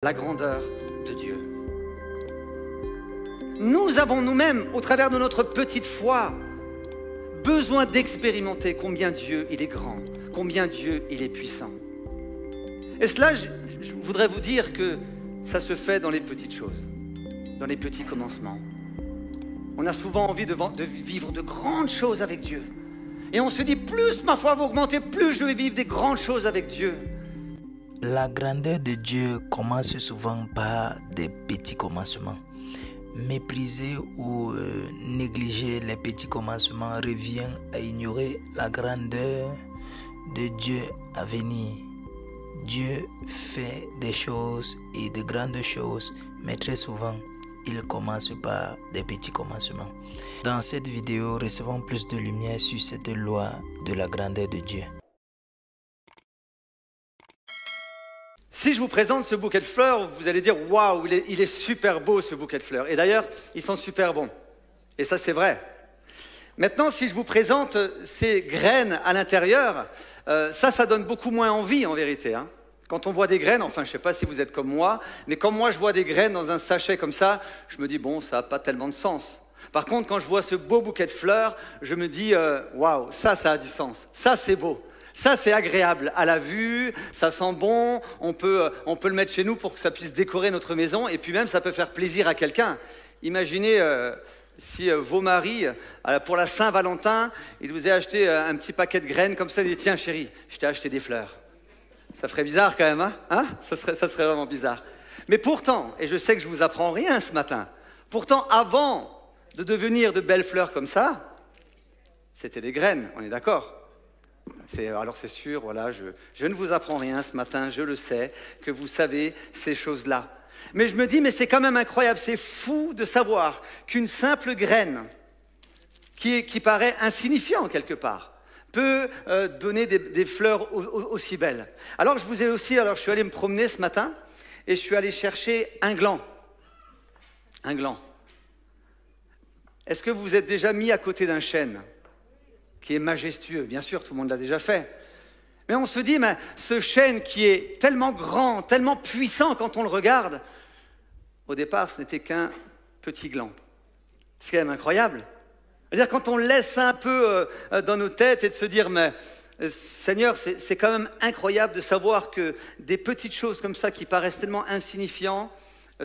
la grandeur de Dieu. Nous avons nous-mêmes, au travers de notre petite foi, besoin d'expérimenter combien Dieu il est grand, combien Dieu il est puissant. Et cela, je voudrais vous dire que ça se fait dans les petites choses, dans les petits commencements. On a souvent envie de vivre de grandes choses avec Dieu. Et on se dit, plus ma foi va augmenter, plus je vais vivre des grandes choses avec Dieu. La grandeur de Dieu commence souvent par des petits commencements. Mépriser ou négliger les petits commencements revient à ignorer la grandeur de Dieu à venir. Dieu fait des choses et de grandes choses, mais très souvent, il commence par des petits commencements. Dans cette vidéo, recevons plus de lumière sur cette loi de la grandeur de Dieu. Si je vous présente ce bouquet de fleurs, vous allez dire « Waouh, il est super beau ce bouquet de fleurs ». Et d'ailleurs, ils sont super bons. Et ça, c'est vrai. Maintenant, si je vous présente ces graines à l'intérieur, ça donne beaucoup moins envie en vérité. Hein. Quand on voit des graines, enfin, je ne sais pas si vous êtes comme moi, mais quand moi je vois des graines dans un sachet comme ça, je me dis « Bon, ça n'a pas tellement de sens ». Par contre, quand je vois ce beau bouquet de fleurs, je me dis « Waouh, ça a du sens, ça c'est beau ». Ça, c'est agréable à la vue, ça sent bon, on peut le mettre chez nous pour que ça puisse décorer notre maison et puis même, ça peut faire plaisir à quelqu'un. Imaginez si vos maris, pour la Saint-Valentin, ils vous aient acheté un petit paquet de graines comme ça, ils disent « Tiens chérie, je t'ai acheté des fleurs ». Ça ferait bizarre quand même, hein, ça serait vraiment bizarre. Mais pourtant, et je sais que je ne vous apprends rien ce matin, pourtant avant de devenir de belles fleurs comme ça, c'était des graines, on est d'accord ? Alors c'est sûr, voilà, je ne vous apprends rien ce matin, je le sais, que vous savez ces choses-là. Mais je me dis, mais c'est quand même incroyable, c'est fou de savoir qu'une simple graine, qui paraît insignifiant quelque part, peut donner des fleurs aussi belles. Alors je suis allé me promener ce matin et je suis allé chercher un gland. Un gland. Est-ce que vous vous êtes déjà mis à côté d'un chêne ? Qui est majestueux, bien sûr, tout le monde l'a déjà fait. Mais on se dit, mais ce chêne qui est tellement grand, tellement puissant quand on le regarde, au départ, ce n'était qu'un petit gland. C'est quand même incroyable. C'est-à-dire quand on laisse ça un peu dans nos têtes et de se dire, mais Seigneur, c'est quand même incroyable de savoir que des petites choses comme ça qui paraissent tellement insignifiantes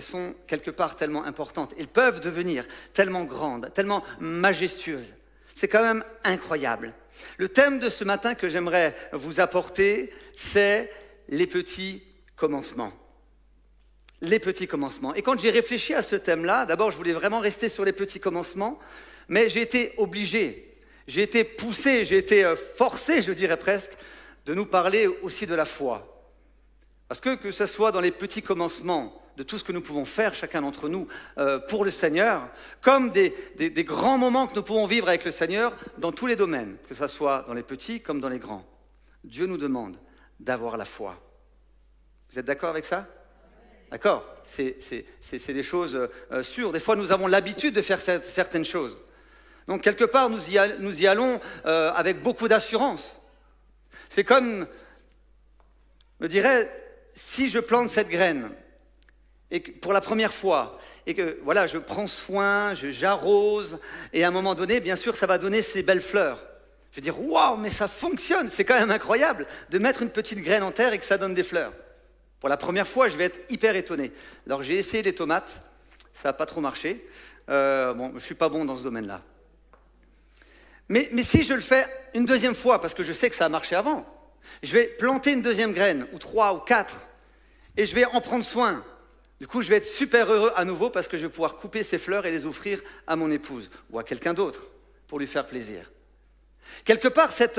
sont quelque part tellement importantes. Elles peuvent devenir tellement grandes, tellement majestueuses. C'est quand même incroyable. Le thème de ce matin que j'aimerais vous apporter, c'est les petits commencements. Les petits commencements. Et quand j'ai réfléchi à ce thème-là, d'abord je voulais vraiment rester sur les petits commencements, mais j'ai été obligé, j'ai été poussé, j'ai été forcé, je dirais presque, de nous parler aussi de la foi. Parce que ce soit dans les petits commencements, de tout ce que nous pouvons faire, chacun d'entre nous, pour le Seigneur, comme des grands moments que nous pouvons vivre avec le Seigneur dans tous les domaines, que ce soit dans les petits comme dans les grands. Dieu nous demande d'avoir la foi. Vous êtes d'accord avec ça ? D'accord ? C'est des choses sûres. Des fois, nous avons l'habitude de faire certaines choses. Donc, quelque part, nous y allons avec beaucoup d'assurance. C'est comme, je me dirais, si je plante cette graine, et que pour la première fois, et que voilà, je prends soin, j'arrose, et à un moment donné, bien sûr, ça va donner ces belles fleurs. Je vais dire, waouh, mais ça fonctionne, c'est quand même incroyable de mettre une petite graine en terre et que ça donne des fleurs. Pour la première fois, je vais être hyper étonné. Alors j'ai essayé les tomates, ça n'a pas trop marché. Bon, je ne suis pas bon dans ce domaine-là. Mais si je le fais une deuxième fois, parce que je sais que ça a marché avant, je vais planter une deuxième graine, ou 3 ou 4, et je vais en prendre soin. Du coup, je vais être super heureux à nouveau parce que je vais pouvoir couper ces fleurs et les offrir à mon épouse ou à quelqu'un d'autre pour lui faire plaisir. Quelque part, cette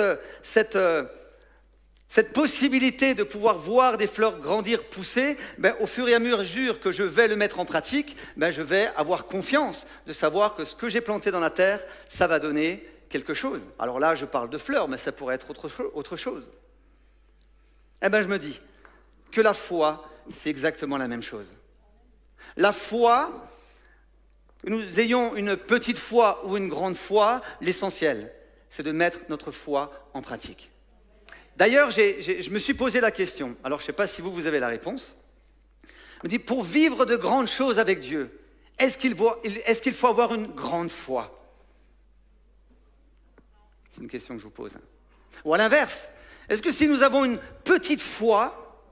possibilité de pouvoir voir des fleurs grandir, pousser, au fur et à mesure que je vais le mettre en pratique, je vais avoir confiance de savoir que ce que j'ai planté dans la terre, ça va donner quelque chose. Alors là, je parle de fleurs, mais ça pourrait être autre chose. Je me dis que la foi, c'est exactement la même chose. La foi, que nous ayons une petite foi ou une grande foi, l'essentiel, c'est de mettre notre foi en pratique. D'ailleurs, je me suis posé la question, alors je ne sais pas si vous avez la réponse, Il me dit, pour vivre de grandes choses avec Dieu, est-ce qu'il faut avoir une grande foi? C'est une question que je vous pose. Ou à l'inverse, est-ce que si nous avons une petite foi,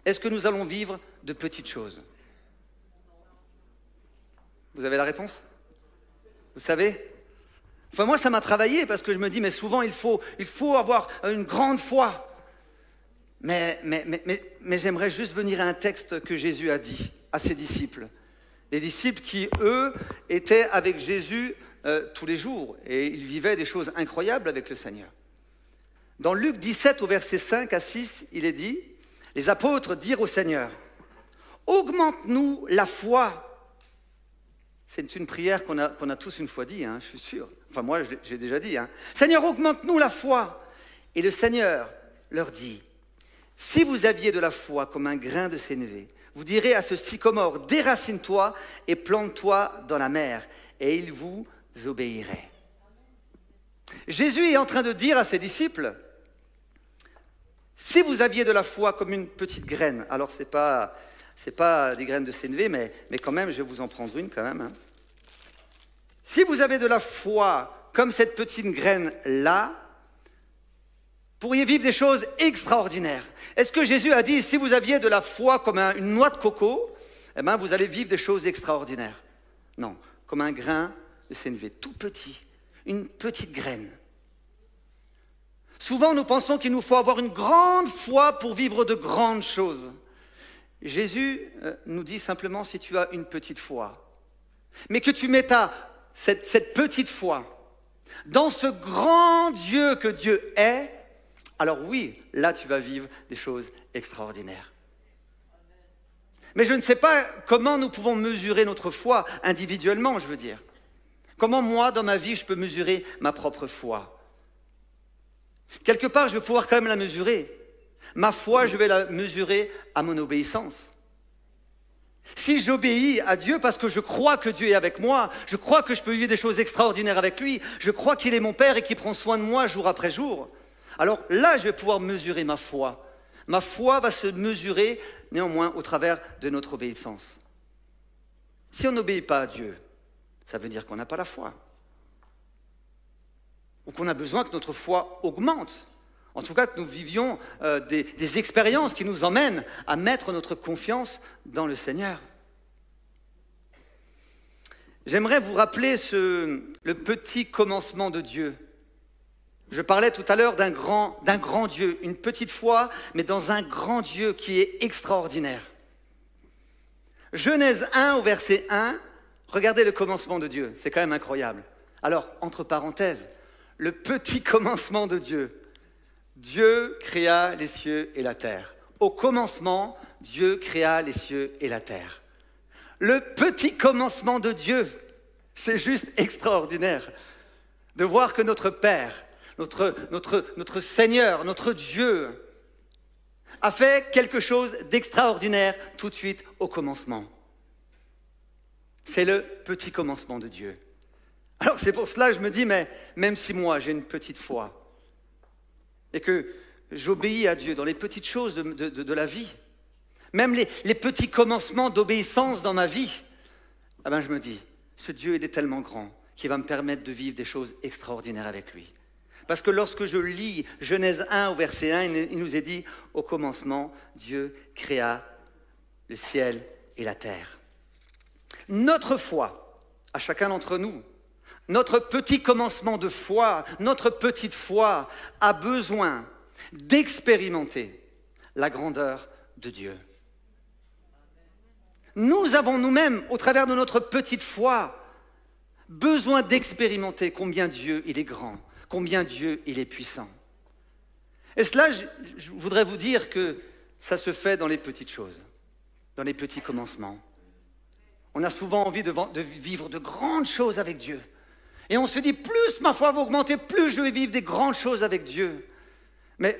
est-ce que nous allons vivre de petites choses? Vous avez la réponse? Vous savez? Enfin, moi, ça m'a travaillé parce que je me dis, mais souvent, il faut avoir une grande foi. Mais j'aimerais juste venir à un texte que Jésus a dit à ses disciples. Les disciples qui, eux, étaient avec Jésus tous les jours et ils vivaient des choses incroyables avec le Seigneur. Dans Luc 17, au verset 5 à 6, il est dit, les apôtres dirent au Seigneur, « Augmente-nous la foi ». C'est une prière qu'on a tous une fois dit, hein, je suis sûr. Enfin, moi, j'ai déjà dit. Hein. « Seigneur, augmente-nous la foi ». Et le Seigneur leur dit, « Si vous aviez de la foi comme un grain de sénévé, vous direz à ce sycomore, déracine-toi et plante-toi dans la mer, et il vous obéirait. » Jésus est en train de dire à ses disciples, si vous aviez de la foi comme une petite graine, alors c'est pas des graines de sénévé, mais quand même, je vais vous en prendre une quand même. Hein. Si vous avez de la foi comme cette petite graine-là, vous pourriez vivre des choses extraordinaires. Est-ce que Jésus a dit, si vous aviez de la foi comme une noix de coco, eh bien, vous allez vivre des choses extraordinaires? Non, comme un grain de sénévé, tout petit, une petite graine. Souvent, nous pensons qu'il nous faut avoir une grande foi pour vivre de grandes choses. Jésus nous dit simplement, si tu as une petite foi, mais que tu mets cette petite foi dans ce grand Dieu que Dieu est, alors oui, là tu vas vivre des choses extraordinaires. Mais je ne sais pas comment nous pouvons mesurer notre foi individuellement, je veux dire. Comment moi, dans ma vie, je peux mesurer ma propre foi? Quelque part, je vais pouvoir quand même la mesurer. Ma foi, je vais la mesurer à mon obéissance. Si j'obéis à Dieu parce que je crois que Dieu est avec moi, je crois que je peux vivre des choses extraordinaires avec lui, je crois qu'il est mon Père et qu'il prend soin de moi jour après jour, alors là, je vais pouvoir mesurer ma foi. Ma foi va se mesurer néanmoins au travers de notre obéissance. Si on n'obéit pas à Dieu, ça veut dire qu'on n'a pas la foi. Ou qu'on a besoin que notre foi augmente. En tout cas, que nous vivions des expériences qui nous emmènent à mettre notre confiance dans le Seigneur. J'aimerais vous rappeler le petit commencement de Dieu. Je parlais tout à l'heure d'un grand Dieu, une petite foi, mais dans un grand Dieu qui est extraordinaire. Genèse 1 au verset 1, regardez le commencement de Dieu, c'est quand même incroyable. Alors, entre parenthèses, le petit commencement de Dieu. Dieu créa les cieux et la terre. Au commencement, Dieu créa les cieux et la terre. Le petit commencement de Dieu, c'est juste extraordinaire de voir que notre Père, notre Seigneur, notre Dieu, a fait quelque chose d'extraordinaire tout de suite au commencement. C'est le petit commencement de Dieu. Alors c'est pour cela que je me dis, mais même si moi j'ai une petite foi, et que j'obéis à Dieu dans les petites choses de la vie, même les petits commencements d'obéissance dans ma vie, eh ben je me dis, ce Dieu il est tellement grand qu'il va me permettre de vivre des choses extraordinaires avec lui. Parce que lorsque je lis Genèse 1 au verset 1, il nous est dit, au commencement, Dieu créa le ciel et la terre. Notre foi, à chacun d'entre nous, notre petit commencement de foi, notre petite foi a besoin d'expérimenter la grandeur de Dieu. Nous avons nous-mêmes, au travers de notre petite foi, besoin d'expérimenter combien Dieu il est grand, combien Dieu il est puissant. Et cela, je voudrais vous dire que ça se fait dans les petites choses, dans les petits commencements. On a souvent envie de vivre de grandes choses avec Dieu. Et on se dit, plus ma foi va augmenter, plus je vais vivre des grandes choses avec Dieu. Mais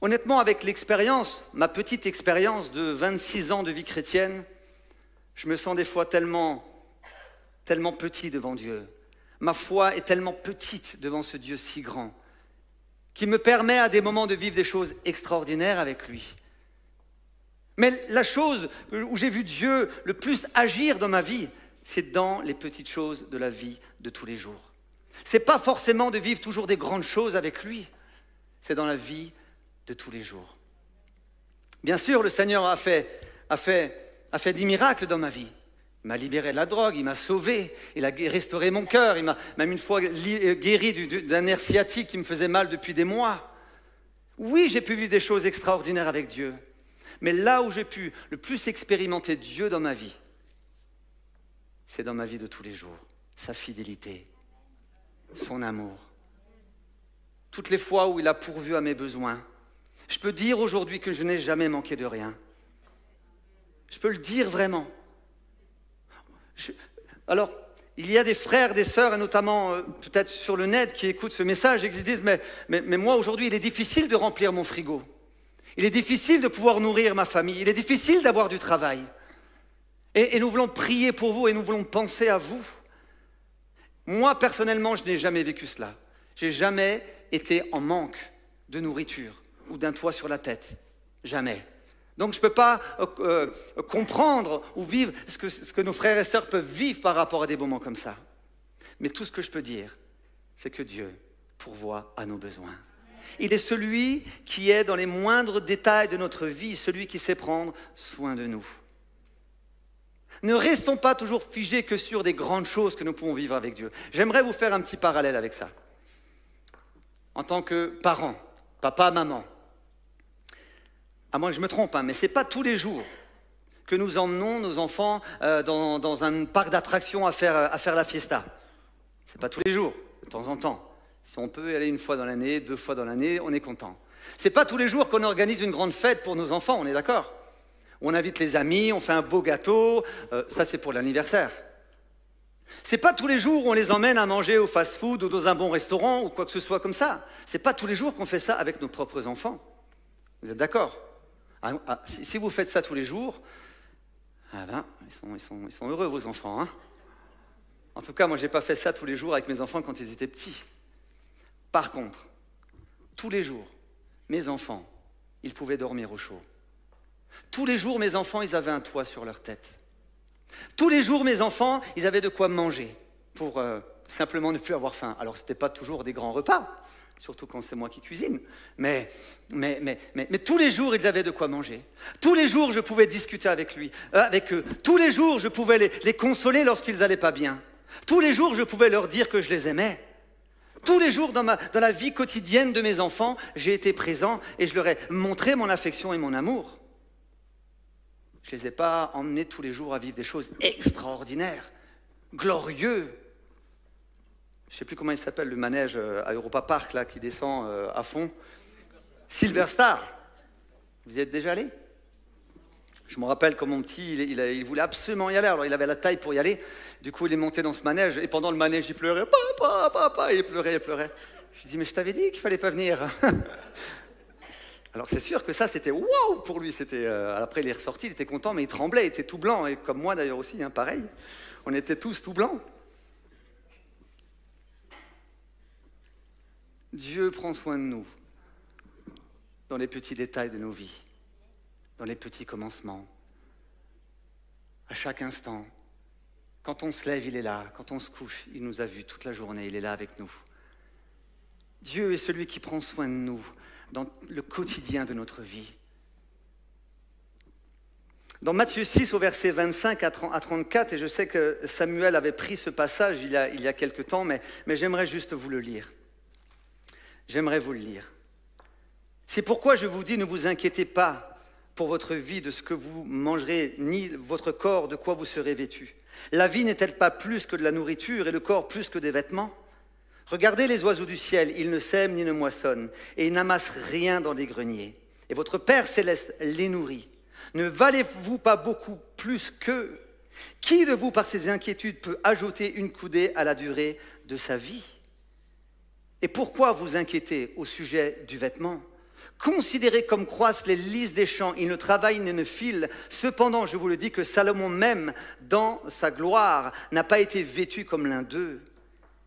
honnêtement, avec l'expérience, ma petite expérience de 26 ans de vie chrétienne, je me sens des fois tellement petit devant Dieu. Ma foi est tellement petite devant ce Dieu si grand, qui me permet à des moments de vivre des choses extraordinaires avec lui. Mais la chose où j'ai vu Dieu le plus agir dans ma vie, c'est dans les petites choses de la vie de tous les jours. Ce n'est pas forcément de vivre toujours des grandes choses avec lui, c'est dans la vie de tous les jours. Bien sûr, le Seigneur a fait des miracles dans ma vie. Il m'a libéré de la drogue, il m'a sauvé, il a restauré mon cœur, il m'a même une fois guéri d'un nerf sciatique qui me faisait mal depuis des mois. Oui, j'ai pu vivre des choses extraordinaires avec Dieu. Mais là où j'ai pu le plus expérimenter Dieu dans ma vie, c'est dans ma vie de tous les jours. Sa fidélité, son amour. Toutes les fois où il a pourvu à mes besoins. Je peux dire aujourd'hui que je n'ai jamais manqué de rien. Je peux le dire vraiment. Alors, il y a des frères, des sœurs, et notamment peut-être sur le net, qui écoutent ce message et qui se disent mais moi aujourd'hui, il est difficile de remplir mon frigo. Il est difficile de pouvoir nourrir ma famille. Il est difficile d'avoir du travail. Et nous voulons prier pour vous et nous voulons penser à vous. Moi, personnellement, je n'ai jamais vécu cela. Je n'ai jamais été en manque de nourriture ou d'un toit sur la tête. Jamais. Donc je ne peux pas comprendre ou vivre ce que nos frères et sœurs peuvent vivre par rapport à des moments comme ça. Mais tout ce que je peux dire, c'est que Dieu pourvoit à nos besoins. Il est celui qui est dans les moindres détails de notre vie, celui qui sait prendre soin de nous. Ne restons pas toujours figés que sur des grandes choses que nous pouvons vivre avec Dieu. J'aimerais vous faire un petit parallèle avec ça. En tant que parent, papa, maman, à moins que je me trompe, mais ce n'est pas tous les jours que nous emmenons nos enfants dans un parc d'attractions à faire la fiesta. Ce n'est pas tous les jours, de temps en temps. Si on peut y aller une fois dans l'année, 2 fois dans l'année, on est content. Ce n'est pas tous les jours qu'on organise une grande fête pour nos enfants, on est d'accord? On invite les amis, on fait un beau gâteau, ça c'est pour l'anniversaire. Ce n'est pas tous les jours où on les emmène à manger au fast-food ou dans un bon restaurant ou quoi que ce soit comme ça. Ce n'est pas tous les jours qu'on fait ça avec nos propres enfants. Vous êtes d'accord? Si vous faites ça tous les jours, ils sont heureux vos enfants. Hein, en tout cas, moi je n'ai pas fait ça tous les jours avec mes enfants quand ils étaient petits. Par contre, tous les jours, mes enfants, ils pouvaient dormir au chaud. Tous les jours, mes enfants, ils avaient un toit sur leur tête. Tous les jours, mes enfants, ils avaient de quoi manger pour simplement ne plus avoir faim. Alors, ce n'était pas toujours des grands repas, surtout quand c'est moi qui cuisine. Mais tous les jours, ils avaient de quoi manger. Tous les jours, je pouvais discuter avec eux. Tous les jours, je pouvais les consoler lorsqu'ils n'allaient pas bien. Tous les jours, je pouvais leur dire que je les aimais. Tous les jours, dans la vie quotidienne de mes enfants, j'ai été présent et je leur ai montré mon affection et mon amour. Je ne les ai pas emmenés tous les jours à vivre des choses extraordinaires, glorieux. Je ne sais plus comment il s'appelle, le manège à Europa Park là, qui descend à fond. Silver Star. Vous y êtes déjà allé? Je me rappelle quand mon petit, il voulait absolument y aller. Alors il avait la taille pour y aller. Du coup, il est monté dans ce manège. Et pendant le manège, il pleurait. Papa, papa. Il pleurait. Je lui dis, mais je t'avais dit qu'il ne fallait pas venir. Alors c'est sûr que ça, c'était waouh pour lui. Après, il est ressorti, il était content, mais il tremblait, il était tout blanc. Et comme moi d'ailleurs aussi, hein, pareil. On était tous tout blancs. Dieu prend soin de nous dans les petits détails de nos vies, dans les petits commencements, à chaque instant. Quand on se lève, il est là. Quand on se couche, il nous a vus toute la journée, il est là avec nous. Dieu est celui qui prend soin de nous dans le quotidien de notre vie. Dans Matthieu 6, au verset 25 à 34, et je sais que Samuel avait pris ce passage il y a quelque temps, mais j'aimerais juste vous le lire. J'aimerais vous le lire. C'est pourquoi je vous dis, ne vous inquiétez pas pour votre vie de ce que vous mangerez, ni votre corps de quoi vous serez vêtus. La vie n'est-elle pas plus que de la nourriture et le corps plus que des vêtements? Regardez les oiseaux du ciel, ils ne sèment ni ne moissonnent, et ils n'amassent rien dans les greniers. Et votre Père céleste les nourrit. Ne valez-vous pas beaucoup plus qu'eux? Qui de vous, par ses inquiétudes, peut ajouter une coudée à la durée de sa vie? Et pourquoi vous inquiétez au sujet du vêtement? Considérez comme croissent les lys des champs, ils ne travaillent ni ne filent. Cependant, je vous le dis que Salomon même, dans sa gloire, n'a pas été vêtu comme l'un d'eux.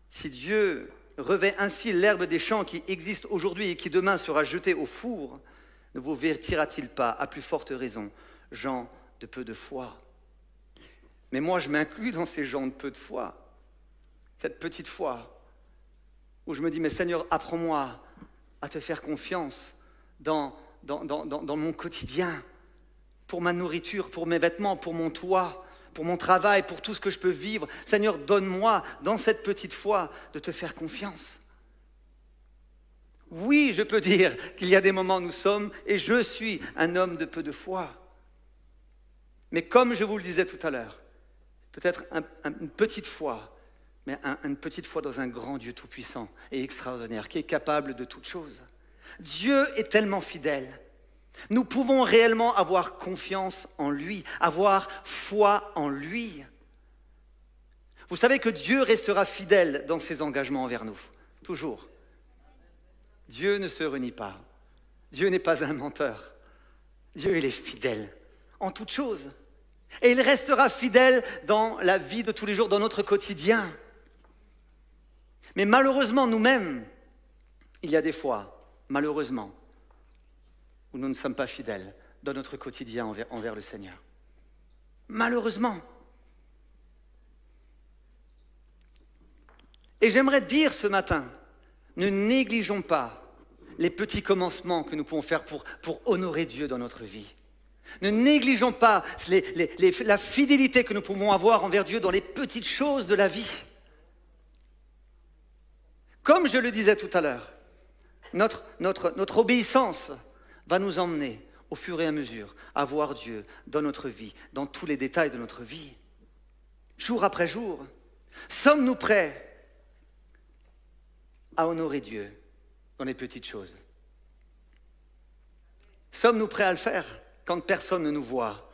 Si Dieu revêt ainsi l'herbe des champs qui existe aujourd'hui et qui demain sera jetée au four, ne vous vêtira-t-il pas, à plus forte raison, gens de peu de foi. Mais moi, je m'inclus dans ces gens de peu de foi. Cette petite foi où je me dis, mais Seigneur, apprends-moi à te faire confiance dans mon quotidien, pour ma nourriture, pour mes vêtements, pour mon toit, pour mon travail, pour tout ce que je peux vivre. Seigneur, donne-moi, dans cette petite foi, de te faire confiance. Oui, je peux dire qu'il y a des moments où nous sommes, et je suis un homme de peu de foi. Mais comme je vous le disais tout à l'heure, peut-être une petite foi, mais une petite foi dans un grand Dieu tout-puissant et extraordinaire, qui est capable de toutes choses. Dieu est tellement fidèle. Nous pouvons réellement avoir confiance en lui, avoir foi en lui. Vous savez que Dieu restera fidèle dans ses engagements envers nous, toujours. Dieu ne se renie pas. Dieu n'est pas un menteur. Dieu, il est fidèle en toutes choses. Et il restera fidèle dans la vie de tous les jours, dans notre quotidien. Mais malheureusement, nous-mêmes, il y a des fois, malheureusement, où nous ne sommes pas fidèles dans notre quotidien envers le Seigneur. Malheureusement. Et j'aimerais dire ce matin, ne négligeons pas les petits commencements que nous pouvons faire pour honorer Dieu dans notre vie. Ne négligeons pas la fidélité que nous pouvons avoir envers Dieu dans les petites choses de la vie. Comme je le disais tout à l'heure, notre obéissance va nous emmener au fur et à mesure à voir Dieu dans notre vie, dans tous les détails de notre vie, jour après jour. Sommes-nous prêts à honorer Dieu dans les petites choses? Sommes-nous prêts à le faire quand personne ne nous voit,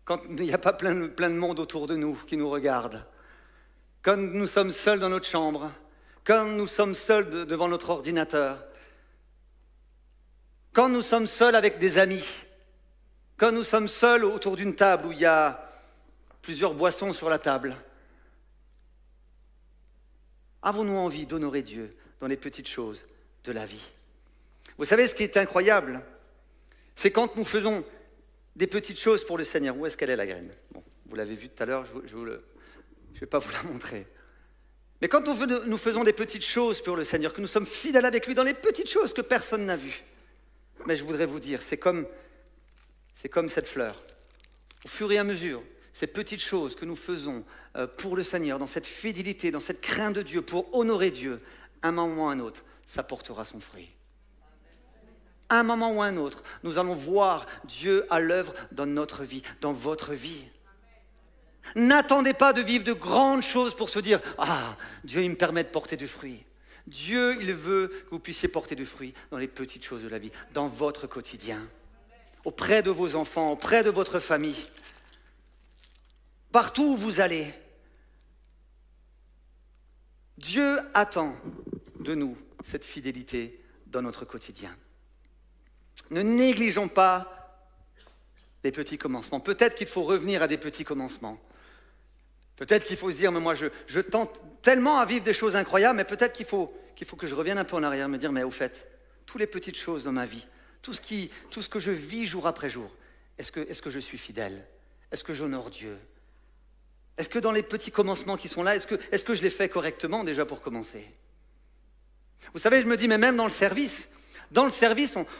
quand il n'y a pas plein de monde autour de nous qui nous regarde, quand nous sommes seuls dans notre chambre, quand nous sommes seuls devant notre ordinateur, quand nous sommes seuls avec des amis, quand nous sommes seuls autour d'une table où il y a plusieurs boissons sur la table? Avons-nous envie d'honorer Dieu dans les petites choses de la vie? Vous savez, ce qui est incroyable, c'est quand nous faisons des petites choses pour le Seigneur. Où est-ce qu'elle est, la graine? Bon, vous l'avez vue tout à l'heure, je ne vais pas vous la montrer. Mais quand nous faisons des petites choses pour le Seigneur, que nous sommes fidèles avec lui dans les petites choses que personne n'a vues, mais je voudrais vous dire, c'est comme cette fleur. Au fur et à mesure, ces petites choses que nous faisons pour le Seigneur, dans cette fidélité, dans cette crainte de Dieu, pour honorer Dieu, un moment ou un autre, ça portera son fruit. Un moment ou un autre, nous allons voir Dieu à l'œuvre dans notre vie, dans votre vie. N'attendez pas de vivre de grandes choses pour se dire « Ah, Dieu, il me permet de porter du fruit ». Dieu, il veut que vous puissiez porter du fruit dans les petites choses de la vie, dans votre quotidien, auprès de vos enfants, auprès de votre famille, partout où vous allez. Dieu attend de nous cette fidélité dans notre quotidien. Ne négligeons pas les petits commencements. Peut-être qu'il faut revenir à des petits commencements. Peut-être qu'il faut se dire, mais moi je tente tellement à vivre des choses incroyables, mais peut-être qu'il faut que je revienne un peu en arrière, me dire, mais au fait, toutes les petites choses dans ma vie, tout ce que je vis jour après jour, est-ce que je suis fidèle? Est-ce que j'honore Dieu? Est-ce que dans les petits commencements qui sont là, est-ce que je les fais correctement déjà pour commencer? Vous savez, je me dis, mais même dans le service,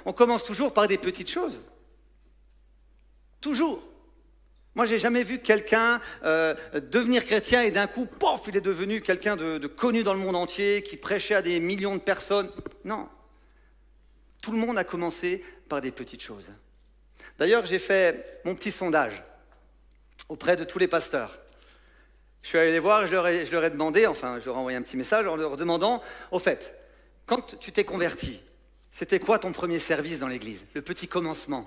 on commence toujours par des petites choses. Toujours. Moi, je n'ai jamais vu quelqu'un devenir chrétien et d'un coup, pof, il est devenu quelqu'un de connu dans le monde entier, qui prêchait à des millions de personnes. Non. Tout le monde a commencé par des petites choses. D'ailleurs, j'ai fait mon petit sondage auprès de tous les pasteurs. Je suis allé les voir, je leur ai demandé, enfin, je leur ai envoyé un petit message en leur demandant, au fait, quand tu t'es converti, c'était quoi ton premier service dans l'église? Le petit commencement?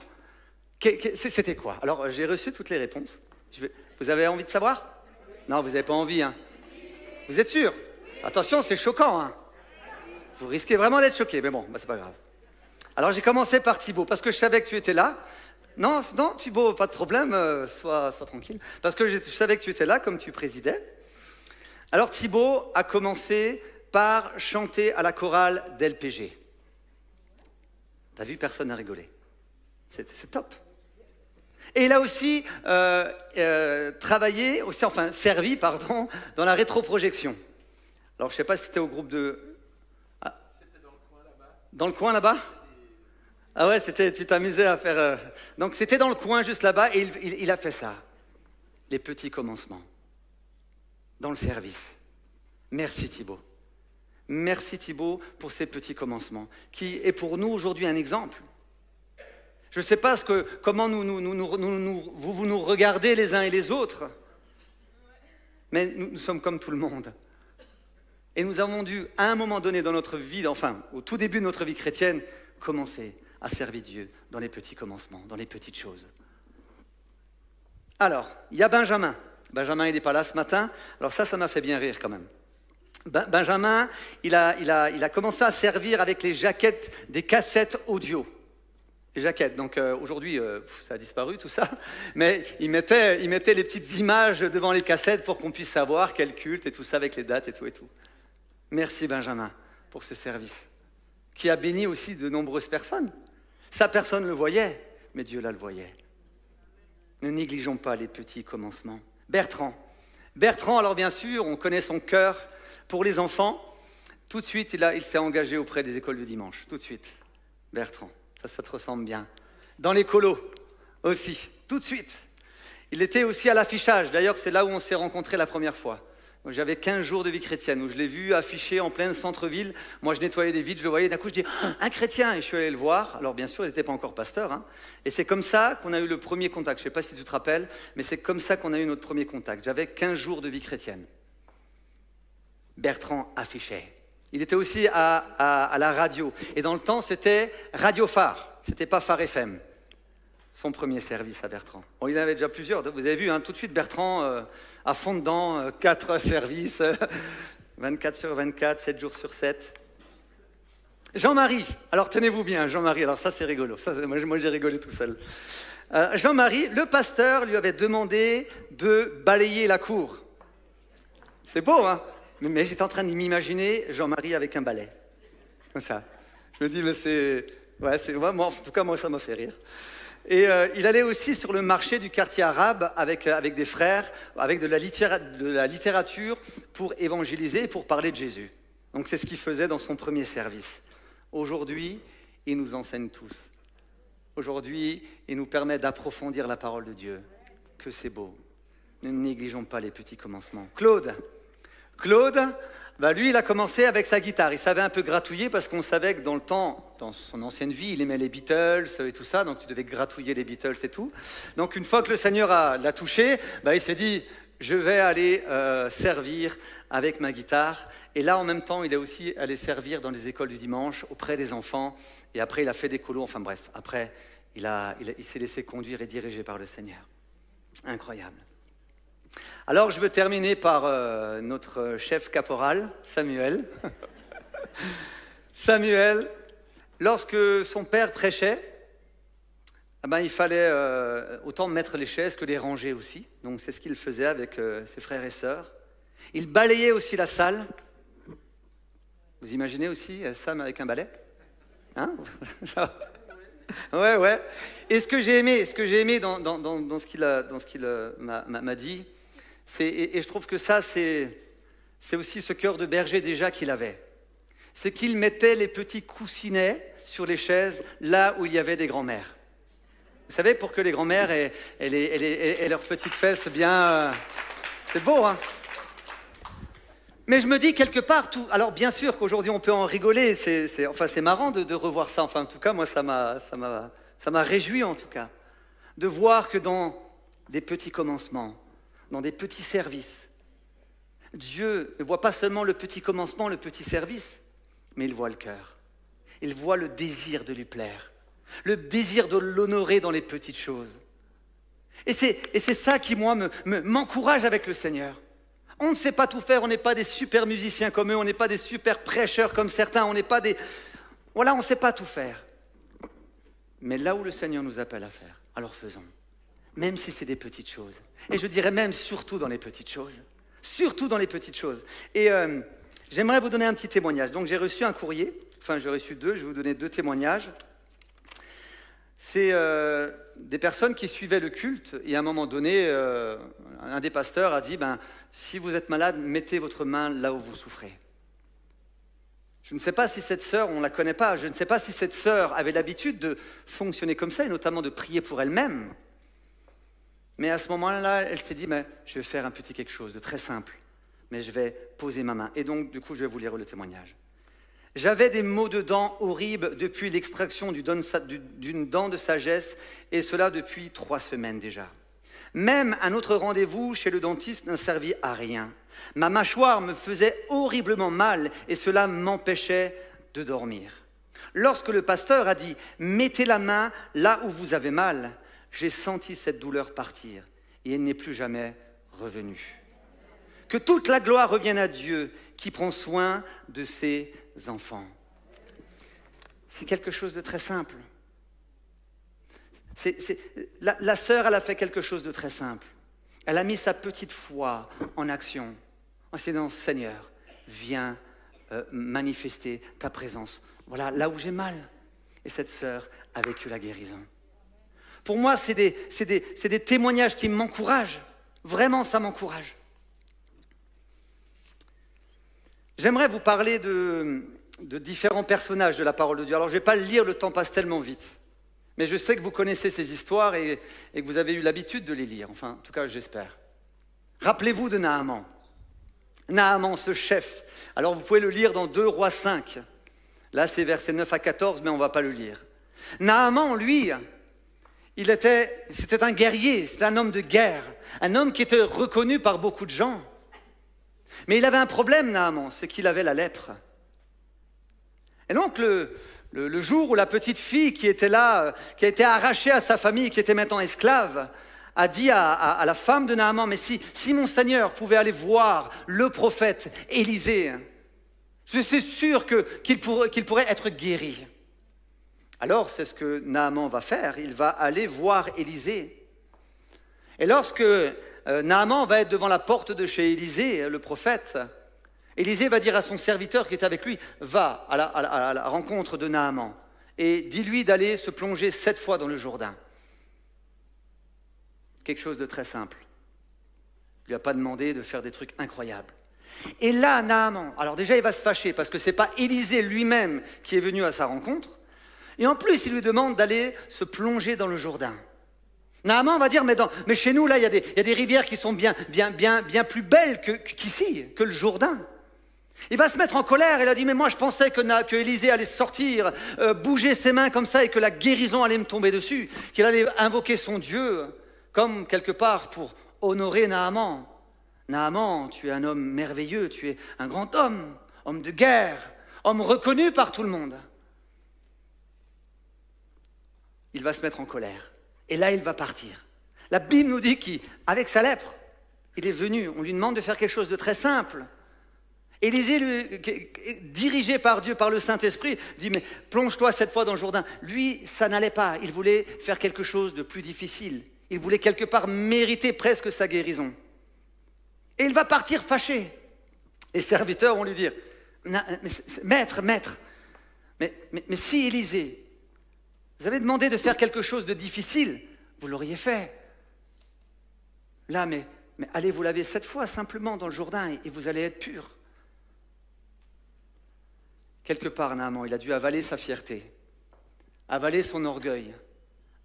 C'était quoi? Alors, j'ai reçu toutes les réponses. Vous avez envie de savoir? Non, vous n'avez pas envie, hein? Vous êtes sûr? Attention, c'est choquant, hein? Vous risquez vraiment d'être choqué, mais bon, c'est pas grave. Alors, j'ai commencé par Thibaut, parce que je savais que tu étais là. Non, Thibaut, pas de problème, sois tranquille. Parce que je savais que tu étais là, comme tu présidais. Alors, Thibaut a commencé par chanter à la chorale d'LPG. T'as vu, personne n'a rigolé. C'est top. Et il a aussi travaillé, servi, pardon, dans la rétroprojection. Alors, je ne sais pas si c'était au groupe de... Ah. C'était dans le coin là-bas. Dans le coin là-bas? Ah ouais, tu t'amusais à faire... Donc, c'était dans le coin juste là-bas et il a fait ça. Les petits commencements. Dans le service. Merci Thibaut. Merci Thibaut pour ces petits commencements, qui est pour nous aujourd'hui un exemple. Je ne sais pas comment vous nous regardez les uns et les autres, mais nous sommes comme tout le monde. Et nous avons dû, à un moment donné dans notre vie, enfin, au tout début de notre vie chrétienne, commencer à servir Dieu dans les petits commencements, dans les petites choses. Alors, il y a Benjamin. Benjamin, il n'est pas là ce matin. Alors ça m'a fait bien rire quand même. Benjamin, il a commencé à servir avec les jaquettes des cassettes audio. Les jaquettes, donc aujourd'hui, ça a disparu tout ça, mais il mettait les petites images devant les cassettes pour qu'on puisse savoir quel culte et tout ça avec les dates et tout et tout. Merci Benjamin pour ce service, qui a béni aussi de nombreuses personnes. Ça, personne ne le voyait, mais Dieu là le voyait. Ne négligeons pas les petits commencements. Bertrand, alors bien sûr, on connaît son cœur pour les enfants. Tout de suite, il s'est engagé auprès des écoles du dimanche, tout de suite. Bertrand, ça te ressemble bien. Dans les colos aussi, tout de suite. Il était aussi à l'affichage, d'ailleurs c'est là où on s'est rencontrés la première fois. J'avais 15 jours de vie chrétienne, où je l'ai vu affiché en plein centre-ville. Moi, je nettoyais des vides, je le voyais. D'un coup, je dis « un chrétien !» Et je suis allé le voir. Alors, bien sûr, il n'était pas encore pasteur. Hein. Et c'est comme ça qu'on a eu le premier contact. Je ne sais pas si tu te rappelles, mais c'est comme ça qu'on a eu notre premier contact. J'avais 15 jours de vie chrétienne. Bertrand affichait. Il était aussi à la radio. Et dans le temps, c'était Radio Phare. Ce n'était pas Phare FM. Son premier service à Bertrand. Bon, il en avait déjà plusieurs. Vous avez vu, hein, tout de suite, Bertrand... à fond dedans, 4 services, 24 sur 24, 7 jours sur 7. Jean-Marie, alors tenez-vous bien, Jean-Marie, alors ça c'est rigolo, moi j'ai rigolé tout seul. Jean-Marie, le pasteur lui avait demandé de balayer la cour. C'est beau, hein? Mais j'étais en train de m'imaginer Jean-Marie avec un balai, comme ça. Je me dis, mais c'est... Ouais, moi, en tout cas, moi ça m'a fait rire. Et il allait aussi sur le marché du quartier arabe avec des frères, avec de la littérature pour évangéliser et pour parler de Jésus. Donc c'est ce qu'il faisait dans son premier service. Aujourd'hui, il nous enseigne tous. Aujourd'hui, il nous permet d'approfondir la parole de Dieu. Que c'est beau. Ne négligeons pas les petits commencements. Claude, lui, il a commencé avec sa guitare. Il savait un peu gratouiller parce qu'on savait que dans le temps, dans son ancienne vie, il aimait les Beatles et tout ça, donc tu devais gratouiller les Beatles et tout. Donc une fois que le Seigneur l'a touché, il s'est dit, je vais aller servir avec ma guitare. Et là, en même temps, il est aussi allé servir dans les écoles du dimanche, auprès des enfants. Et après, il a fait des colos, enfin bref. Après, il s'est laissé conduire et diriger par le Seigneur. Incroyable. Alors, je veux terminer par notre chef caporal, Samuel. Samuel, lorsque son père prêchait, il fallait autant mettre les chaises que les ranger aussi. Donc, c'est ce qu'il faisait avec ses frères et sœurs. Il balayait aussi la salle. Vous imaginez aussi Sam avec un balai? Hein? Ouais. Et ce que j'ai aimé dans ce qu'il m'a dit, et je trouve que ça, c'est aussi ce cœur de berger déjà qu'il avait. C'est qu'il mettait les petits coussinets sur les chaises là où il y avait des grands-mères. Vous savez, pour que les grands-mères aient leurs petites fesses bien... c'est beau, hein? Mais je me dis quelque part, alors bien sûr qu'aujourd'hui on peut en rigoler, c'est marrant de revoir ça. Enfin, en tout cas, moi, ça m'a réjoui en tout cas, de voir que dans des petits commencements, dans des petits services, Dieu ne voit pas seulement le petit commencement, le petit service, mais il voit le cœur. Il voit le désir de lui plaire, le désir de l'honorer dans les petites choses. Et c'est ça qui, moi, m'encourage avec le Seigneur. On ne sait pas tout faire, on n'est pas des super musiciens comme eux, on n'est pas des super prêcheurs comme certains, on n'est pas des... Voilà, on ne sait pas tout faire. Mais là où le Seigneur nous appelle à faire, alors faisons. Même si c'est des petites choses. Et je dirais même surtout dans les petites choses. Surtout dans les petites choses. Et j'aimerais vous donner un petit témoignage. Donc j'ai reçu un courrier, j'ai reçu 2, je vais vous donner 2 témoignages. C'est des personnes qui suivaient le culte et à un moment donné, un des pasteurs a dit si vous êtes malade, mettez votre main là où vous souffrez. Je ne sais pas si cette sœur, on ne la connaît pas, je ne sais pas si cette sœur avait l'habitude de fonctionner comme ça et notamment de prier pour elle-même. Mais à ce moment-là, elle s'est dit je vais faire un petit quelque chose de très simple, mais je vais poser ma main. Et donc, du coup, je vais vous lire le témoignage. J'avais des maux de dents horribles depuis l'extraction d'une dent de sagesse, et cela depuis 3 semaines déjà. Même un autre rendez-vous chez le dentiste n'a servi à rien. Ma mâchoire me faisait horriblement mal, et cela m'empêchait de dormir. Lorsque le pasteur a dit « Mettez la main là où vous avez mal », j'ai senti cette douleur partir, et elle n'est plus jamais revenue. Que toute la gloire revienne à Dieu, qui prend soin de ses enfants. C'est quelque chose de très simple. La sœur, elle a fait quelque chose de très simple. Elle a mis sa petite foi en action, en se disant, Seigneur, viens manifester ta présence. Voilà, là où j'ai mal. Et cette sœur a vécu la guérison. Pour moi, c'est des témoignages qui m'encouragent. Vraiment, ça m'encourage. J'aimerais vous parler de différents personnages de la parole de Dieu. Alors, je ne vais pas le lire, le temps passe tellement vite. Mais je sais que vous connaissez ces histoires et que vous avez eu l'habitude de les lire. Enfin, en tout cas, j'espère. Rappelez-vous de Naaman. Naaman, ce chef. Alors, vous pouvez le lire dans 2 Rois 5. Là, c'est versets 9 à 14, mais on ne va pas le lire. Naaman, lui, c'était un guerrier, c'était un homme de guerre. Un homme qui était reconnu par beaucoup de gens. Mais il avait un problème, Naaman, c'est qu'il avait la lèpre. Et donc, le jour où la petite fille qui était là, qui a été arrachée à sa famille, qui était maintenant esclave, a dit à la femme de Naaman, mais si mon Seigneur pouvait aller voir le prophète Élisée, c'est sûr qu'il pourrait être guéri. Alors, c'est ce que Naaman va faire, il va aller voir Élisée. Et lorsque Naaman va être devant la porte de chez Élisée, le prophète, Élisée va dire à son serviteur qui est avec lui, va à la rencontre de Naaman et dis-lui d'aller se plonger 7 fois dans le Jourdain. Quelque chose de très simple. Il ne lui a pas demandé de faire des trucs incroyables. Et là, Naaman, alors déjà il va se fâcher parce que ce n'est pas Élisée lui-même qui est venu à sa rencontre. Et en plus, il lui demande d'aller se plonger dans le Jourdain. Naaman va dire, mais chez nous, là, il y a des rivières qui sont bien plus belles qu'ici, que le Jourdain. Il va se mettre en colère, il a dit, mais moi je pensais que Élisée allait sortir, bouger ses mains comme ça et que la guérison allait me tomber dessus, qu'il allait invoquer son Dieu, comme quelque part pour honorer Naaman. Naaman, tu es un homme merveilleux, tu es un grand homme de guerre, homme reconnu par tout le monde. Il va se mettre en colère. Et là, il va partir. La Bible nous dit qu'avec sa lèpre, il est venu. On lui demande de faire quelque chose de très simple. Élisée, dirigé par Dieu, par le Saint-Esprit, dit, mais plonge-toi 7 fois dans le Jourdain. Lui, ça n'allait pas. Il voulait faire quelque chose de plus difficile. Il voulait quelque part mériter presque sa guérison. Et il va partir fâché. Les serviteurs vont lui dire, maître, mais si Élisée, vous avez demandé de faire quelque chose de difficile, vous l'auriez fait. Là, mais allez vous laver 7 fois simplement dans le Jourdain et vous allez être pur. Quelque part, Naaman, il a dû avaler sa fierté, avaler son orgueil,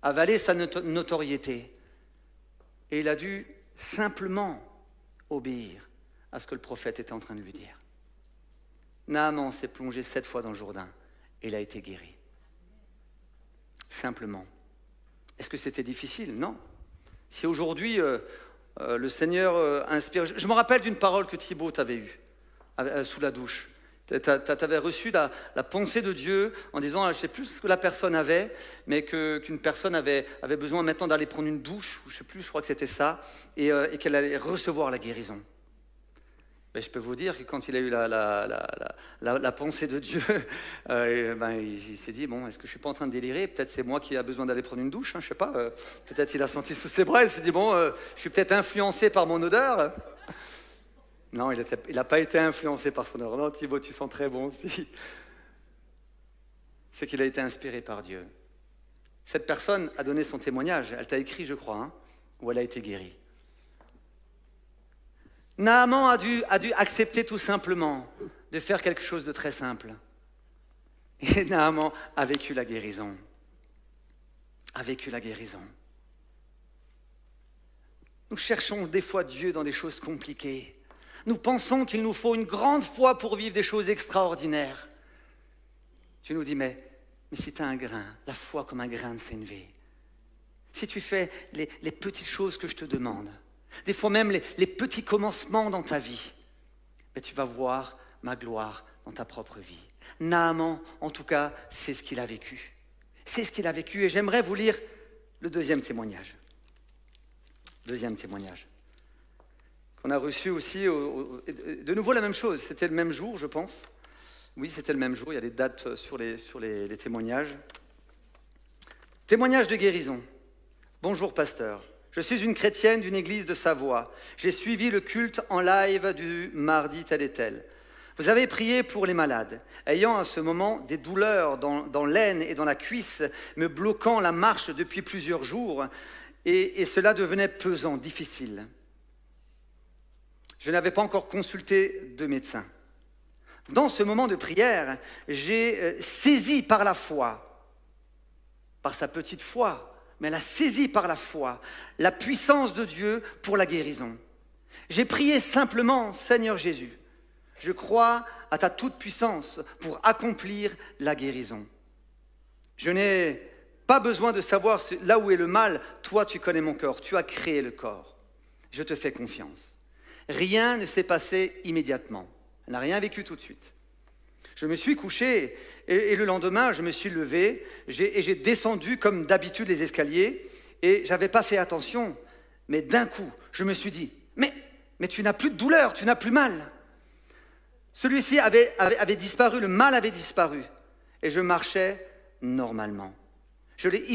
avaler sa notoriété. Et il a dû simplement obéir à ce que le prophète était en train de lui dire. Naaman s'est plongé 7 fois dans le Jourdain et il a été guéri. Simplement. Est-ce que c'était difficile? Non. Si aujourd'hui, le Seigneur inspire... Je me rappelle d'une parole que Thibaut t'avait eue sous la douche. Tu avais reçu la pensée de Dieu en disant, je ne sais plus ce que la personne avait, mais qu'une personne avait besoin maintenant d'aller prendre une douche, ou je ne sais plus, je crois que c'était ça, et qu'elle allait recevoir la guérison. Mais je peux vous dire que quand il a eu la pensée de Dieu, il s'est dit, bon, est-ce que je ne suis pas en train de délirer? Peut-être c'est moi qui ai besoin d'aller prendre une douche, je ne sais pas. Peut-être il a senti sous ses bras, il s'est dit, bon, je suis peut-être influencé par mon odeur. Non, il n'a pas été influencé par son odeur. Non, Thibaut, tu sens très bon aussi. C'est qu'il a été inspiré par Dieu. Cette personne a donné son témoignage, elle t'a écrit, je crois, hein, où elle a été guérie. Naaman a dû accepter tout simplement de faire quelque chose de très simple. Et Naaman a vécu la guérison. A vécu la guérison. Nous cherchons des fois Dieu dans des choses compliquées. Nous pensons qu'il nous faut une grande foi pour vivre des choses extraordinaires. Tu nous dis, mais si tu as un grain, la foi comme un grain de sénévé, si tu fais les petites choses que je te demande, des fois même les petits commencements dans ta vie, mais tu vas voir ma gloire dans ta propre vie. Naaman, en tout cas, c'est ce qu'il a vécu. C'est ce qu'il a vécu et j'aimerais vous lire le deuxième témoignage. Deuxième témoignage. Qu'on a reçu aussi, de nouveau la même chose, c'était le même jour, je pense. Oui, c'était le même jour, il y a des dates sur les témoignages. Témoignage de guérison. Bonjour pasteur, je suis une chrétienne d'une église de Savoie. J'ai suivi le culte en live du mardi tel et tel. Vous avez prié pour les malades, ayant à ce moment des douleurs dans l'aine et dans la cuisse, me bloquant la marche depuis plusieurs jours, et cela devenait pesant, difficile. Je n'avais pas encore consulté de médecin. Dans ce moment de prière, j'ai saisi par la foi, par sa petite foi, mais elle a saisi par la foi la puissance de Dieu pour la guérison. J'ai prié simplement, Seigneur Jésus, je crois à ta toute-puissance pour accomplir la guérison. Je n'ai pas besoin de savoir là où est le mal. Toi, tu connais mon corps. Tu as créé le corps. Je te fais confiance. Rien ne s'est passé immédiatement. Elle n'a rien vécu tout de suite. Je me suis couché et le lendemain, je me suis levé et j'ai descendu comme d'habitude les escaliers et je n'avais pas fait attention. Mais d'un coup, je me suis dit, mais tu n'as plus de douleur, tu n'as plus mal. Celui-ci avait disparu, le mal avait disparu et je marchais normalement. Je l'ai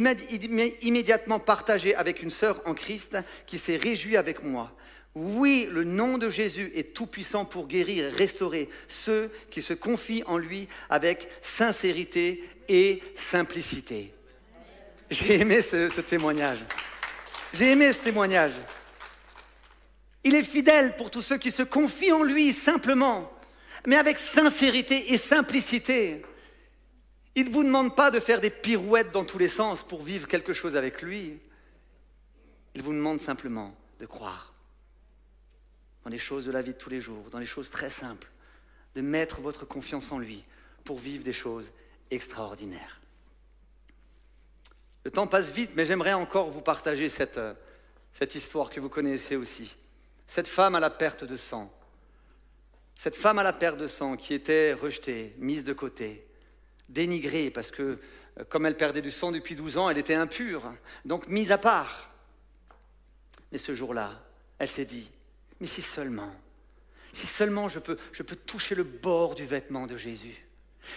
immédiatement partagé avec une sœur en Christ qui s'est réjouie avec moi. Oui, le nom de Jésus est tout-puissant pour guérir et restaurer ceux qui se confient en lui avec sincérité et simplicité. J'ai aimé ce témoignage. J'ai aimé ce témoignage. Il est fidèle pour tous ceux qui se confient en lui simplement, mais avec sincérité et simplicité. Il ne vous demande pas de faire des pirouettes dans tous les sens pour vivre quelque chose avec lui. Il vous demande simplement de croire dans les choses de la vie de tous les jours, dans les choses très simples, de mettre votre confiance en lui pour vivre des choses extraordinaires. Le temps passe vite, mais j'aimerais encore vous partager cette histoire que vous connaissez aussi. Cette femme à la perte de sang. Cette femme à la perte de sang qui était rejetée, mise de côté, dénigrée parce que comme elle perdait du sang depuis 12 ans, elle était impure, donc mise à part. Mais ce jour-là, elle s'est dit, mais si seulement je peux toucher le bord du vêtement de Jésus,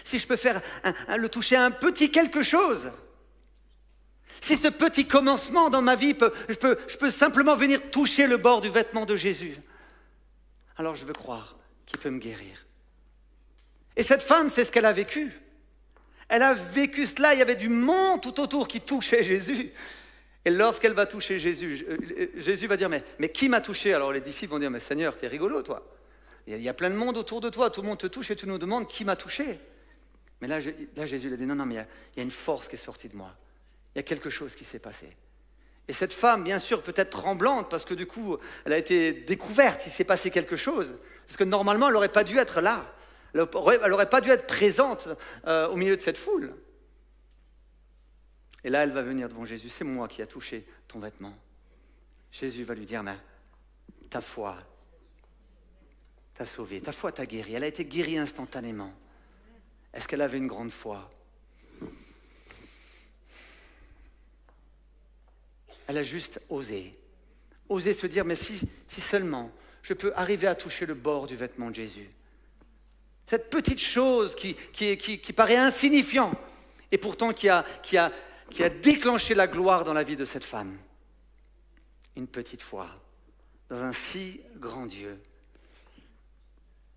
si je peux faire le toucher à un petit quelque chose, si ce petit commencement dans ma vie, je peux simplement venir toucher le bord du vêtement de Jésus, alors je veux croire qu'il peut me guérir. Et cette femme, c'est ce qu'elle a vécu. Elle a vécu cela, il y avait du monde tout autour qui touchait Jésus. Et lorsqu'elle va toucher Jésus, Jésus va dire, mais qui m'a touché? Alors les disciples vont dire, mais Seigneur, t'es rigolo toi. Il y a plein de monde autour de toi, tout le monde te touche et tu nous demandes qui m'a touché. Mais là Jésus lui a dit, non, mais il y a une force qui est sortie de moi. Il y a quelque chose qui s'est passé. Et cette femme, bien sûr, peut-être tremblante, parce que du coup, elle a été découverte, il s'est passé quelque chose. Parce que normalement, elle n'aurait pas dû être là. Elle n'aurait pas dû être présente au milieu de cette foule. Et là, elle va venir devant Jésus. C'est moi qui ai touché ton vêtement. Jésus va lui dire, mais ta foi t'a sauvée, ta foi t'a guérie. Elle a été guérie instantanément. Est-ce qu'elle avait une grande foi? Elle a juste osé se dire, mais si seulement je peux arriver à toucher le bord du vêtement de Jésus. Cette petite chose qui paraît insignifiante et pourtant qui a déclenché la gloire dans la vie de cette femme. Une petite foi dans un si grand Dieu.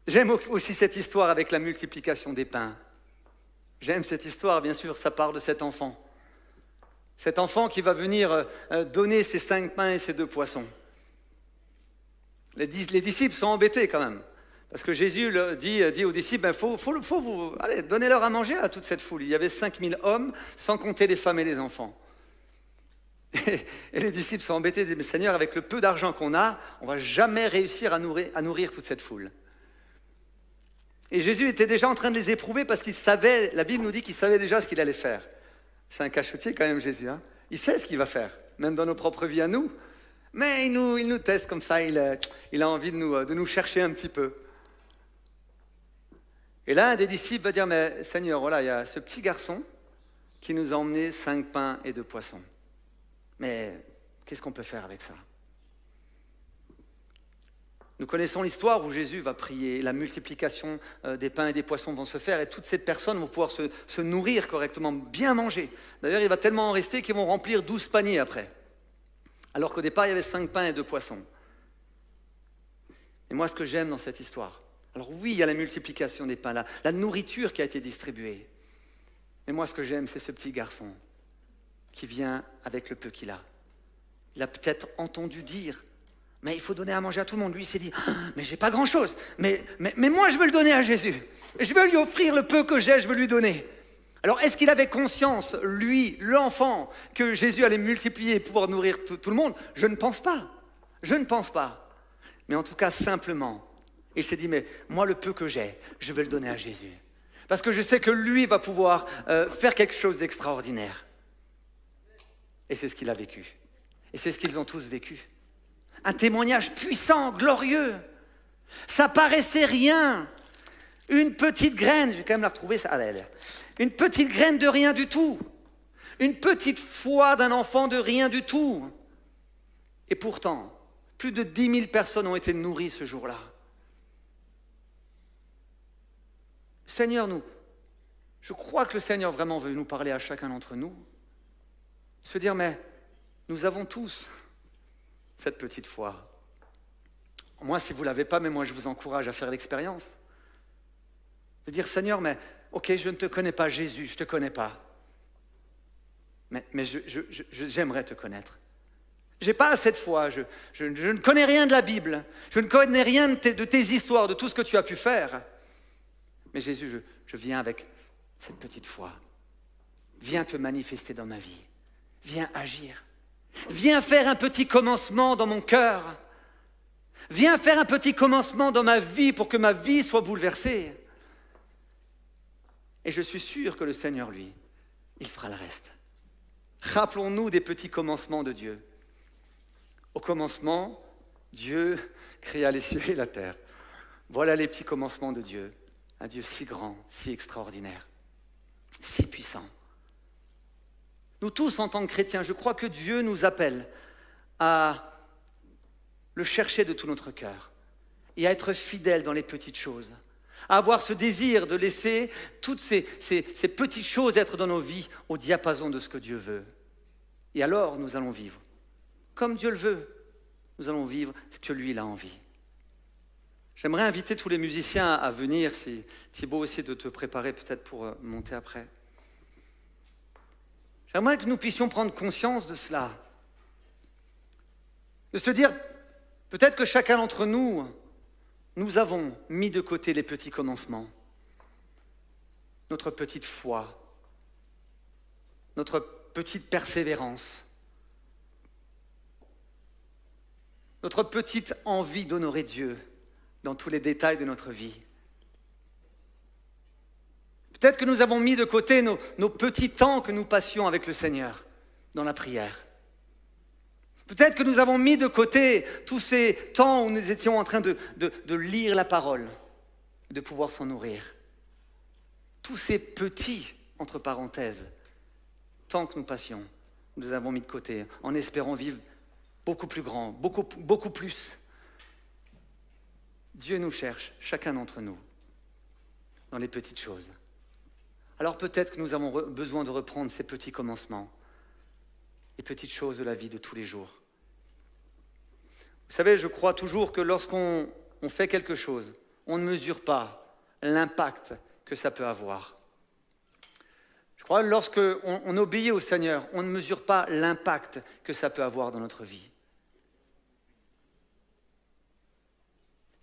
J'aime aussi cette histoire avec la multiplication des pains. J'aime cette histoire, bien sûr, ça parle de cet enfant. Cet enfant qui va venir donner ses 5 pains et ses 2 poissons. Les disciples sont embêtés quand même. Parce que Jésus dit aux disciples, allez, donnez-leur à manger à toute cette foule. Il y avait 5000 hommes, sans compter les femmes et les enfants. Et les disciples sont embêtés, ils disent, mais Seigneur, avec le peu d'argent qu'on a, on ne va jamais réussir à nourrir toute cette foule. Et Jésus était déjà en train de les éprouver parce qu'il savait, la Bible nous dit qu'il savait déjà ce qu'il allait faire. C'est un cachotier quand même Jésus, hein. Il sait ce qu'il va faire, même dans nos propres vies à nous. Mais il nous teste comme ça, il a envie de nous chercher un petit peu. Et là, un des disciples va dire, mais Seigneur, voilà, il y a ce petit garçon qui nous a emmené 5 pains et 2 poissons. Mais qu'est-ce qu'on peut faire avec ça? Nous connaissons l'histoire où Jésus va prier, la multiplication des pains et des poissons vont se faire et toutes ces personnes vont pouvoir se nourrir correctement, bien manger. D'ailleurs, il va tellement en rester qu'ils vont remplir 12 paniers après. Alors qu'au départ, il y avait 5 pains et 2 poissons. Et moi, ce que j'aime dans cette histoire, alors oui, il y a la multiplication des pains, la nourriture qui a été distribuée. Mais moi, ce que j'aime, c'est ce petit garçon qui vient avec le peu qu'il a. Il a peut-être entendu dire, mais il faut donner à manger à tout le monde. Lui, il s'est dit, mais j'ai pas grand-chose, mais moi, je veux le donner à Jésus. Je veux lui offrir le peu que j'ai, je veux lui donner. Alors, est-ce qu'il avait conscience, lui, l'enfant, que Jésus allait multiplier et pouvoir nourrir tout le monde? Je ne pense pas. Je ne pense pas. Mais en tout cas, simplement, il s'est dit, mais moi, le peu que j'ai, je vais le donner à Jésus. Parce que je sais que lui va pouvoir faire quelque chose d'extraordinaire. Et c'est ce qu'il a vécu. Et c'est ce qu'ils ont tous vécu. Un témoignage puissant, glorieux. Ça paraissait rien. Une petite graine, je vais quand même la retrouver, ça. Une petite graine de rien du tout. Une petite foi d'un enfant de rien du tout. Et pourtant, plus de 10 000 personnes ont été nourries ce jour-là. Seigneur, je crois que le Seigneur vraiment veut nous parler à chacun d'entre nous. Se dire, mais nous avons tous cette petite foi. Moi, si vous ne l'avez pas, mais moi, je vous encourage à faire l'expérience. De dire, Seigneur, mais ok, je ne te connais pas, Jésus, je ne te connais pas. Mais j'aimerais te connaître. Je n'ai pas assez de foi, je ne connais rien de la Bible, je ne connais rien de tes histoires, de tout ce que tu as pu faire. Mais Jésus, je viens avec cette petite foi. Viens te manifester dans ma vie. Viens agir. Viens faire un petit commencement dans mon cœur. Viens faire un petit commencement dans ma vie pour que ma vie soit bouleversée. Et je suis sûr que le Seigneur, lui, il fera le reste. Rappelons-nous des petits commencements de Dieu. Au commencement, Dieu créa les cieux et la terre. Voilà les petits commencements de Dieu. Un Dieu si grand, si extraordinaire, si puissant. Nous tous, en tant que chrétiens, je crois que Dieu nous appelle à le chercher de tout notre cœur et à être fidèles dans les petites choses, à avoir ce désir de laisser toutes ces petites choses être dans nos vies au diapason de ce que Dieu veut. Et alors, nous allons vivre comme Dieu le veut. Nous allons vivre ce que lui, il a envie. J'aimerais inviter tous les musiciens à venir, si Thibaut aussi de te préparer peut-être pour monter après. J'aimerais que nous puissions prendre conscience de cela. De se dire, peut-être que chacun d'entre nous, nous avons mis de côté les petits commencements, notre petite foi, notre petite persévérance, notre petite envie d'honorer Dieu dans tous les détails de notre vie. Peut-être que nous avons mis de côté nos petits temps que nous passions avec le Seigneur dans la prière. Peut-être que nous avons mis de côté tous ces temps où nous étions en train de lire la parole, de pouvoir s'en nourrir. Tous ces petits, entre parenthèses, temps que nous passions, nous avons mis de côté en espérant vivre beaucoup plus grand, beaucoup plus. Dieu nous cherche, chacun d'entre nous, dans les petites choses. Alors peut-être que nous avons besoin de reprendre ces petits commencements, les petites choses de la vie de tous les jours. Vous savez, je crois toujours que lorsqu'on fait quelque chose, on ne mesure pas l'impact que ça peut avoir. Je Je crois que lorsqu'on obéit au Seigneur, on ne mesure pas l'impact que ça peut avoir dans notre vie.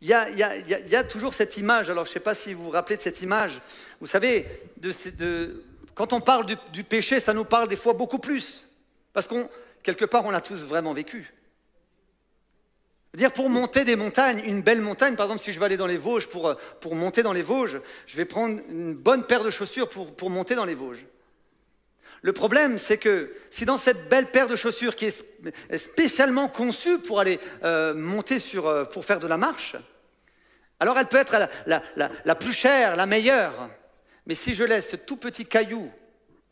Il y a toujours cette image, alors je ne sais pas si vous vous rappelez de cette image, vous savez, quand on parle du péché, ça nous parle des fois beaucoup plus, parce quelque part on l'a tous vraiment vécu. C'est-à-dire pour monter des montagnes, une belle montagne, par exemple si je vais aller dans les Vosges, pour monter dans les Vosges, je vais prendre une bonne paire de chaussures pour monter dans les Vosges. Le problème, c'est que si dans cette belle paire de chaussures qui est spécialement conçue pour aller monter pour faire de la marche, alors elle peut être la plus chère, la meilleure. Mais si je laisse ce tout petit caillou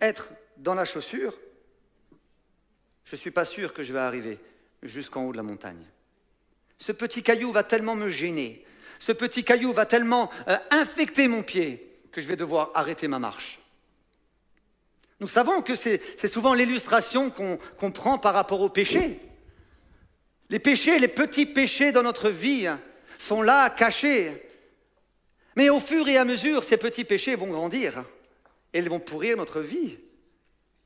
être dans la chaussure, je ne suis pas sûr que je vais arriver jusqu'en haut de la montagne. Ce petit caillou va tellement me gêner, ce petit caillou va tellement infecter mon pied que je vais devoir arrêter ma marche. Nous savons que c'est souvent l'illustration qu'on prend par rapport au péché. Les péchés, les petits péchés dans notre vie sont là, cachés. Mais au fur et à mesure, ces petits péchés vont grandir et ils vont pourrir notre vie.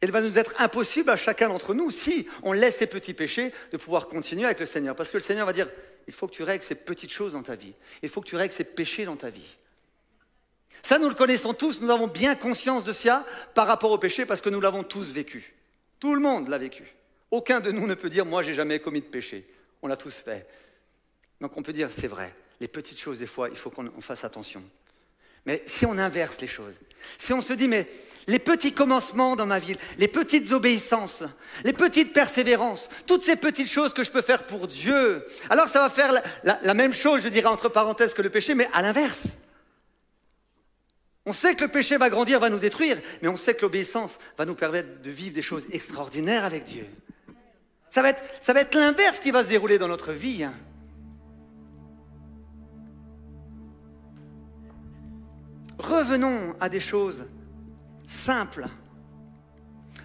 Il va nous être impossible à chacun d'entre nous, si on laisse ces petits péchés, de pouvoir continuer avec le Seigneur. Parce que le Seigneur va dire, il faut que tu règles ces petites choses dans ta vie. Il faut que tu règles ces péchés dans ta vie. Ça, nous le connaissons tous, nous avons bien conscience de ça par rapport au péché parce que nous l'avons tous vécu. Tout le monde l'a vécu. Aucun de nous ne peut dire, moi, j'ai jamais commis de péché. On l'a tous fait. Donc on peut dire, c'est vrai, les petites choses, des fois, il faut qu'on fasse attention. Mais si on inverse les choses, si on se dit, mais les petits commencements dans ma vie, les petites obéissances, les petites persévérances, toutes ces petites choses que je peux faire pour Dieu, alors ça va faire la même chose, je dirais entre parenthèses, que le péché, mais à l'inverse. On sait que le péché va grandir, va nous détruire, mais on sait que l'obéissance va nous permettre de vivre des choses extraordinaires avec Dieu. Ça va être l'inverse qui va se dérouler dans notre vie. Revenons à des choses simples.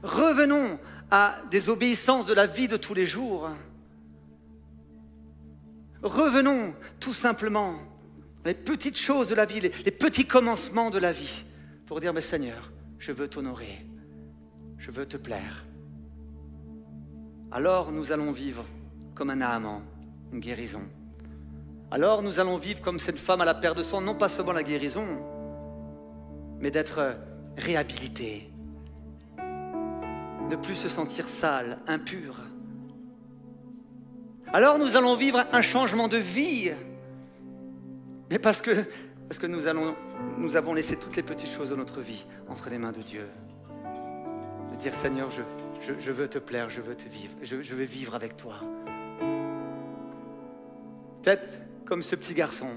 Revenons à des obéissances de la vie de tous les jours. Revenons tout simplement les petites choses de la vie, les petits commencements de la vie, pour dire, mais Seigneur, je veux t'honorer, je veux te plaire. Alors nous allons vivre comme un Naaman, une guérison. Alors nous allons vivre comme cette femme à la perte de sang, non pas seulement la guérison, mais d'être réhabilité, ne plus se sentir sale, impur. Alors nous allons vivre un changement de vie, mais parce que nous avons laissé toutes les petites choses de notre vie entre les mains de Dieu. De dire, Seigneur, je veux te plaire, je veux te vivre, je veux vivre avec toi. Peut-être comme ce petit garçon,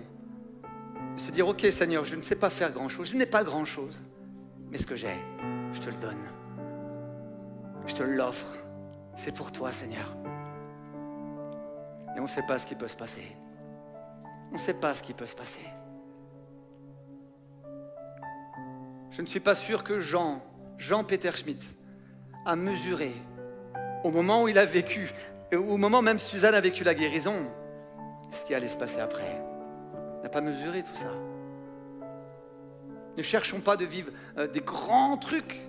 se dire, ok Seigneur, je ne sais pas faire grand-chose, je n'ai pas grand-chose, mais ce que j'ai, je te le donne. Je te l'offre. C'est pour toi, Seigneur. Et on ne sait pas ce qui peut se passer. On ne sait pas ce qui peut se passer. Je ne suis pas sûr que Jean-Peter Schmitt, a mesuré, au moment où il a vécu, et au moment même Suzanne a vécu la guérison, ce qui allait se passer après. On n'a pas mesuré tout ça. Ne cherchons pas de vivre des grands trucs,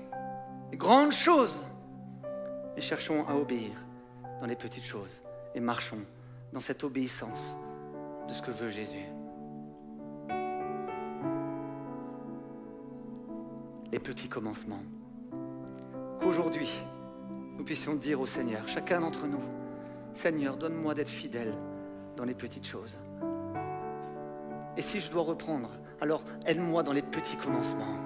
des grandes choses, mais cherchons à obéir dans les petites choses et marchons dans cette obéissance de ce que veut Jésus. Les petits commencements. Qu'aujourd'hui, nous puissions dire au Seigneur, chacun d'entre nous, Seigneur, donne-moi d'être fidèle dans les petites choses. Et si je dois reprendre, alors aide-moi dans les petits commencements.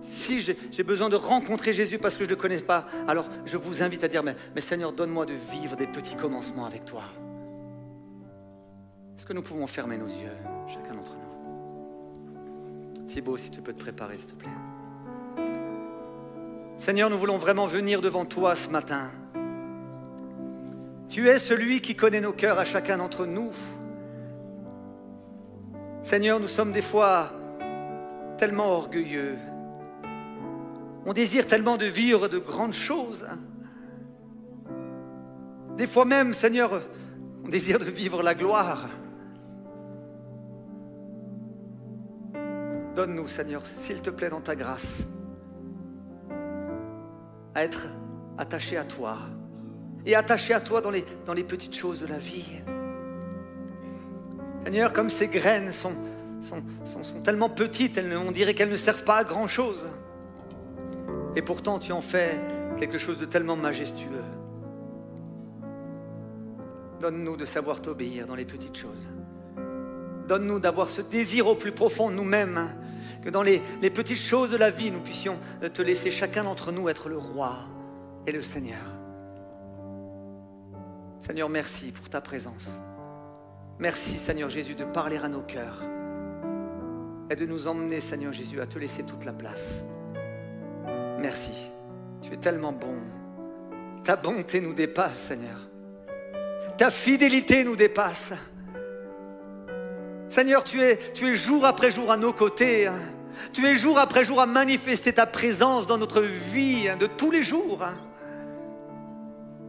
Si j'ai besoin de rencontrer Jésus parce que je ne le connais pas, alors je vous invite à dire, mais Seigneur, donne-moi de vivre des petits commencements avec toi. Est-ce que nous pouvons fermer nos yeux, chacun d'entre nous? Thibaut, si tu peux te préparer, s'il te plaît. Seigneur, nous voulons vraiment venir devant toi ce matin. Tu es celui qui connaît nos cœurs à chacun d'entre nous. Seigneur, nous sommes des fois tellement orgueilleux. On désire tellement de vivre de grandes choses. Des fois même, Seigneur, on désire de vivre la gloire. Donne-nous, Seigneur, s'il te plaît, dans ta grâce, à être attachés à toi. Et attachés à toi dans les petites choses de la vie. Seigneur, comme ces graines sont tellement petites, on dirait qu'elles ne servent pas à grand-chose. Et pourtant, tu en fais quelque chose de tellement majestueux. Donne-nous de savoir t'obéir dans les petites choses. Donne-nous d'avoir ce désir au plus profond de nous-mêmes, que dans les petites choses de la vie, nous puissions te laisser chacun d'entre nous être le roi et le Seigneur. Seigneur, merci pour ta présence. Merci, Seigneur Jésus, de parler à nos cœurs et de nous emmener, Seigneur Jésus, à te laisser toute la place. Merci. Tu es tellement bon. Ta bonté nous dépasse, Seigneur. Ta fidélité nous dépasse. Seigneur, tu es jour après jour à nos côtés. Tu es jour après jour à manifester ta présence dans notre vie de tous les jours.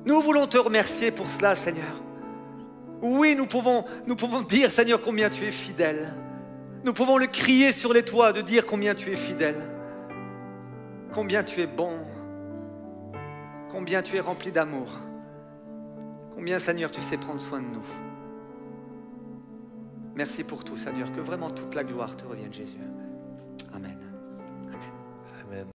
Nous voulons te remercier pour cela, Seigneur. Oui, nous pouvons dire, Seigneur, combien tu es fidèle. Nous pouvons le crier sur les toits, de dire combien tu es fidèle. Combien tu es bon. Combien tu es rempli d'amour. Combien, Seigneur, tu sais prendre soin de nous. Merci pour tout, Seigneur, que vraiment toute la gloire te revienne, Jésus.